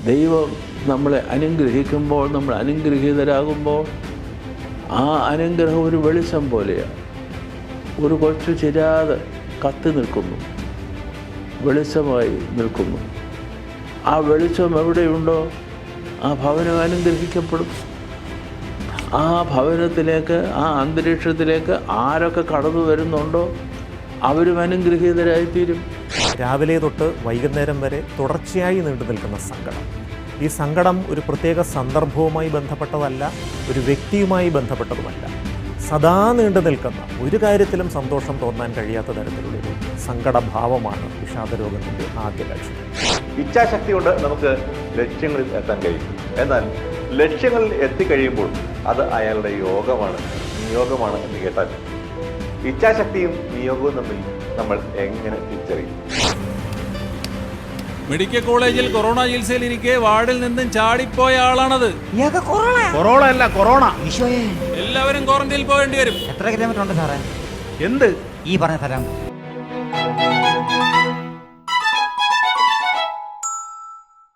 ദൈവം നമ്മളെ അനുഗ്രഹിക്കുമ്പോൾ, നമ്മൾ അനുഗ്രഹീതരാകുമ്പോൾ ആ അനുഗ്രഹം ഒരു വെളിച്ചം പോലെയാണ്. ഒരു കൊച്ചു ചിരാത് കത്തി നിൽക്കുന്നു, വെളിച്ചമായി നിൽക്കുന്നു. ആ വെളിച്ചം എവിടെയുണ്ടോ ആ ഭവനം അനുഗ്രഹിക്കപ്പെടും. ആ ഭവനത്തിലേക്ക്, ആ അന്തരീക്ഷത്തിലേക്ക് ആരൊക്കെ കടന്നു വരുന്നുണ്ടോ അവരും അനുഗ്രഹീതരായിത്തീരും. രാവിലെ തൊട്ട് വൈകുന്നേരം വരെ തുടർച്ചയായി നീണ്ടു നിൽക്കുന്ന സങ്കടം. ഈ സങ്കടം ഒരു പ്രത്യേക സന്ദർഭവുമായി ബന്ധപ്പെട്ടതല്ല, ഒരു വ്യക്തിയുമായി ബന്ധപ്പെട്ടതുമല്ല. സദാ നീണ്ടു നിൽക്കുന്ന, ഒരു കാര്യത്തിലും സന്തോഷം തോന്നാൻ കഴിയാത്ത തരത്തിലുള്ളൊരു സങ്കടഭാവമാണ് വിഷാദരോഗത്തിൻ്റെ ആദ്യ ലക്ഷണം. ഇച്ഛാശക്തി കൊണ്ട് നമുക്ക് ലക്ഷ്യങ്ങളിൽ എത്താൻ കഴിയും. എന്നാൽ ലക്ഷ്യങ്ങളിൽ എത്തിക്കഴിയുമ്പോൾ അത് അയാളുടെ യോഗമാണ്, നിയോഗമാണ് എന്ന് കേട്ടാൽ ഇച്ഛാശക്തിയും നിയോഗവും തമ്മിൽ നമ്മൾ എങ്ങനെ തിരിച്ചറിയും? മെഡിക്കൽ കോളേജിൽ കൊറോണ ചികിത്സയിലിരിക്കെ വാർഡിൽ നിന്നും ചാടിപ്പോയ ആളാണത്. കൊറോണ അല്ല, കൊറോണ. എല്ലാവരും ക്വാറന്റൈനിൽ പോകേണ്ടി വരും. എത്ര കിലോമീറ്റർ ഉണ്ട് സാറേ? എന്ത് ഈ പറഞ്ഞ സ്ഥലം